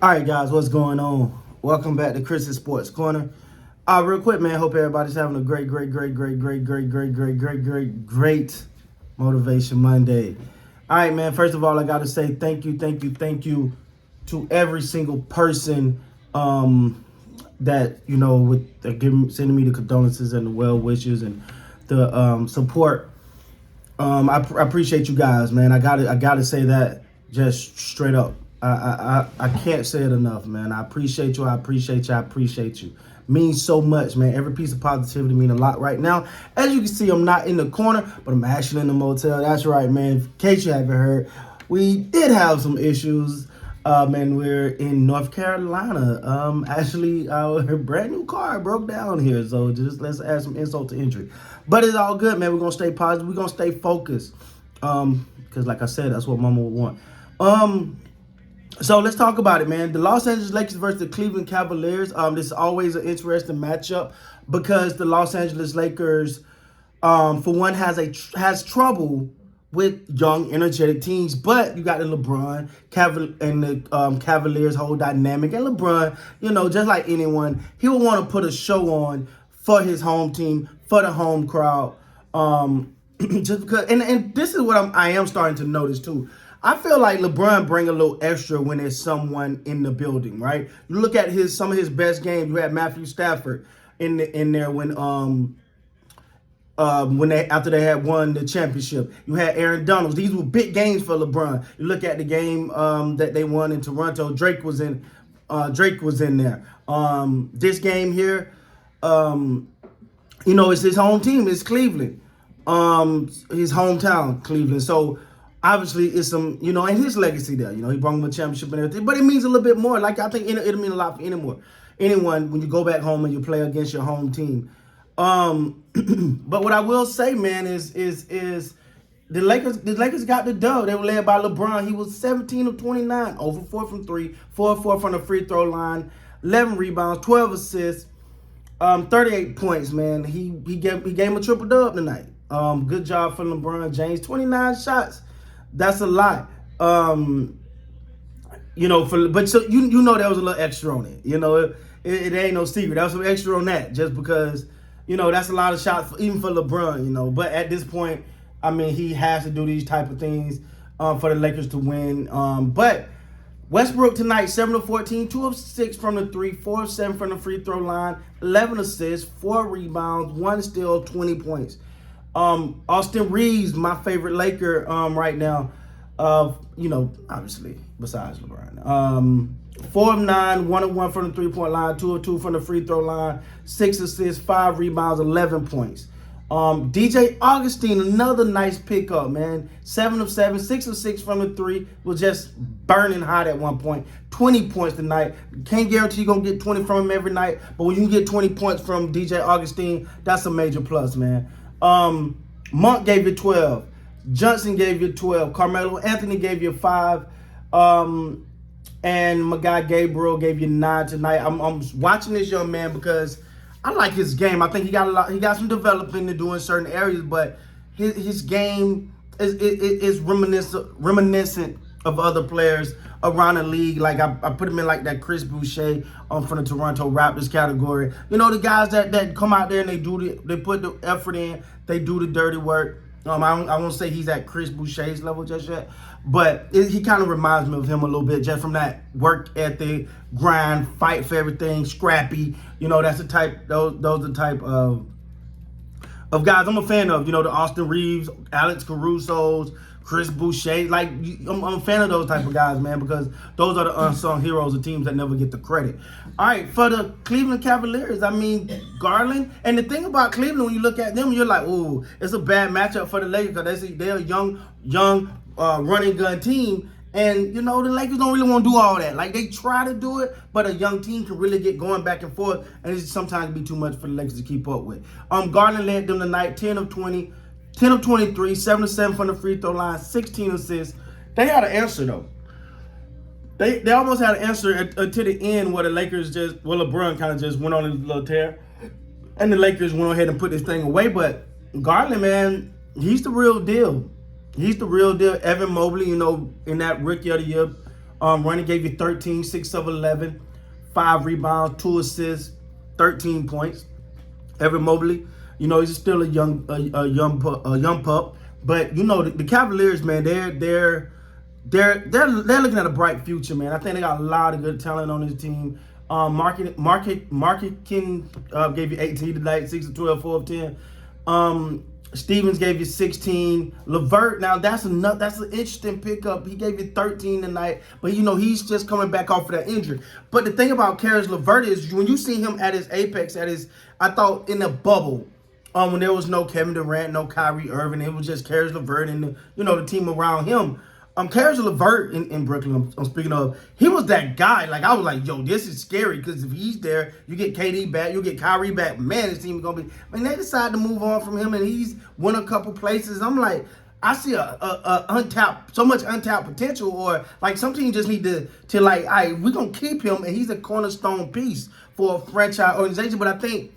All right, guys, what's going on? Welcome back to Chris's Sports Corner. Real quick, man, hope everybody's having a great Motivation Monday. All right, man, first of all, I got to say thank you to every single person that, sending me the condolences and the well wishes and the support. I appreciate you guys, man. I gotta say that just straight up. I can't say it enough, man. I appreciate you. I appreciate you. Means so much, man. Every piece of positivity means a lot right now. As you can see, I'm not in the corner, but I'm actually in the motel. That's right, man. In case you haven't heard, we did have some issues. Man, we're in North Carolina. Actually, our brand new car broke down here. So just let's add some insult to injury. But it's all good, man. We're going to stay positive. We're going to stay focused. Because like I said, that's what Mama would want. So let's talk about it, man. The Los Angeles Lakers versus the Cleveland Cavaliers. This is always an interesting matchup because the Los Angeles Lakers, for one, has trouble with young, energetic teams. But you got the Lebron and the Cavaliers whole dynamic. And LeBron, just like anyone, he will want to put a show on for his home team, for the home crowd. Just because, and this is what I am starting to notice too. I feel like LeBron bring a little extra when there's someone in the building, right? You look at some of his best games. You had Matthew Stafford in there when after they had won the championship. You had Aaron Donald. These were big games for LeBron. You look at the game that they won in Toronto. Drake was in there. This game here, it's his home team. It's Cleveland. His hometown, Cleveland. So obviously, it's some, and his legacy there. He brought him a championship and everything. But it means a little bit more. Like, I think it'll mean a lot for anyone when you go back home and you play against your home team. But what I will say, man, is the Lakers got the dub. They were led by LeBron. He was 17 of 29, over 4 from 3, 4 of 4 from the free throw line, 11 rebounds, 12 assists, 38 points, man. He gave him a triple dub tonight. Good job for LeBron James. 29 shots. That's a lot. But there was a little extra on it. It ain't no secret. There was some extra on that just because, that's a lot of shots even for LeBron, But at this point, I mean, he has to do these type of things for the Lakers to win. But Westbrook tonight, 7 of 14, 2 of 6 from the 3, 4 of 7 from the free throw line, 11 assists, 4 rebounds, 1 steal, 20 points. Austin Reeves, my favorite Laker right now, obviously, besides LeBron. 4 of 9, 1 of 1 from the three-point line, 2 of 2 from the free throw line, 6 assists, 5 rebounds, 11 points. DJ Augustine, another nice pickup, man. 7 of 7, 6 of 6 from the 3, was just burning hot at one point. 20 points tonight. Can't guarantee you're going to get 20 from him every night, but when you can get 20 points from DJ Augustine, that's a major plus, man. Monk gave you 12. Johnson gave you 12. Carmelo Anthony gave you 5. And my guy Gabriel gave you 9 tonight. I'm watching this young man because I like his game. I think he got some developing to do in certain areas, but his game is reminiscent of other players around the league. Like I put him in like that Chris Boucher from the Toronto Raptors category. The guys that come out there and they put the effort in, they do the dirty work. I won't say he's at Chris Boucher's level just yet, but he kind of reminds me of him a little bit, just from that work ethic, grind, fight for everything, scrappy. That's the type. Those are the type of guys I'm a fan of. The Austin Reeves, Alex Caruso's, Chris Boucher. Like, I'm a fan of those type of guys, man, because those are the unsung heroes of teams that never get the credit. All right, for the Cleveland Cavaliers, I mean, Garland. And the thing about Cleveland, when you look at them, you're like, ooh, it's a bad matchup for the Lakers because they're a young running gun team. And, the Lakers don't really want to do all that. Like, they try to do it, but a young team can really get going back and forth, and it sometimes be too much for the Lakers to keep up with. Garland led them tonight, 10 of 20. 10 of 23, 7 of 7 from the free throw line, 16 assists. They had an answer, though. They almost had an answer until the end where the Lakers LeBron kind of just went on a little tear. And the Lakers went ahead and put this thing away. But Garland, man, he's the real deal. He's the real deal. Evan Mobley, in that Rookie of the Year Running gave you 13, 6 of 11, 5 rebounds, 2 assists, 13 points. Evan Mobley, he's still a young pup, but the Cavaliers, man, they're looking at a bright future, man. I think they got a lot of good talent on this team. Market King gave you 18 tonight, 6 of 12, 4 of 10. Stevens gave you 16. LeVert, now that's an interesting pickup. He gave you 13 tonight, but he's just coming back off of that injury. But the thing about Caris LeVert is when you see him at his apex, I thought in the bubble, when there was no Kevin Durant, no Kyrie Irving, it was just Caris LeVert and the team around him. Caris LeVert in Brooklyn, I'm speaking of, he was that guy. Like, I was like, yo, this is scary because if he's there, you get KD back, you'll get Kyrie back. Man, this team is going to be... I mean, they decided to move on from him, and he's won a couple places. I'm like, I see so much untapped potential, or like some teams just need to like, all right, we're going to keep him, and he's a cornerstone piece for a franchise organization. But I think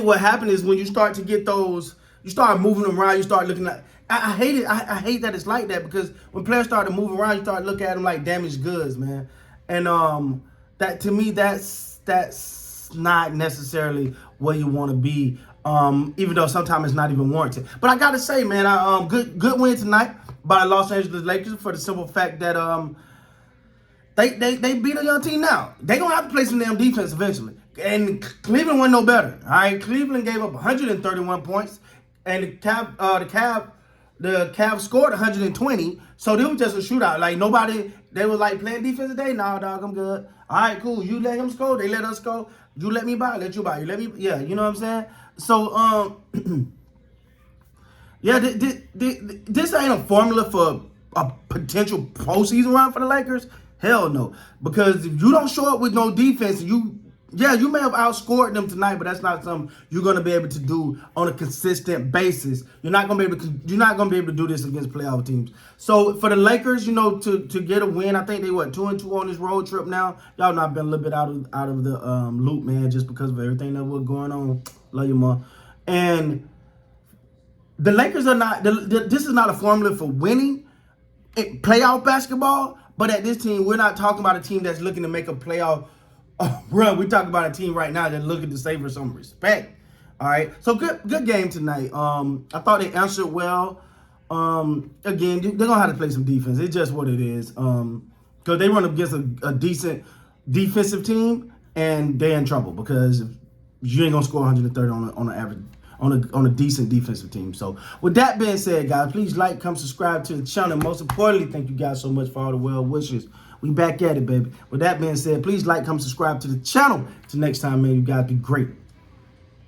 what happened is when you start to get those, you start moving them around, you start looking at... I hate it. I hate that it's like that because when players start to move around, you start to look at them like damaged goods, man. And that to me, that's not necessarily where you want to be. Even though sometimes it's not even warranted. But I gotta say, man, good win tonight by the Los Angeles Lakers for the simple fact that they beat a young team now. They gonna have to play some damn defense eventually. And Cleveland wasn't no better. All right, Cleveland gave up 131 points, and the Cavs scored 120, so they were just a shootout. Like, they were like playing defense today. Nah, dog, I'm good. All right, cool. You let him score, they let us score. You let me buy, let you buy. You let me, yeah, you know what I'm saying? So, yeah, this ain't a formula for a potential postseason run for the Lakers. Hell no. Because if you don't show up with no defense, you may have outscored them tonight, but that's not something you're going to be able to do on a consistent basis. You're not going to be able to do this against playoff teams. So for the Lakers, to get a win, I think they 2-2 on this road trip now. Y'all not been a little bit out of the loop, man, just because of everything that was going on. Love you, ma. And the Lakers are not. This is not a formula for winning playoff basketball. But at this team, we're not talking about a team that's looking to make a playoff run. We're talking about a team right now that's looking to savor some respect. All right. So good game tonight. I thought they answered well. Again, they're gonna have to play some defense. It's just what it is. Because they run up against a decent defensive team, and they're in trouble because you ain't gonna score 130 on an average on a decent defensive team. So with that being said, guys, please like, come subscribe to the channel. Most importantly, thank you guys so much for all the well wishes. We back at it, baby. With that being said, please like, come subscribe to the channel. Till next time, man, you guys be great.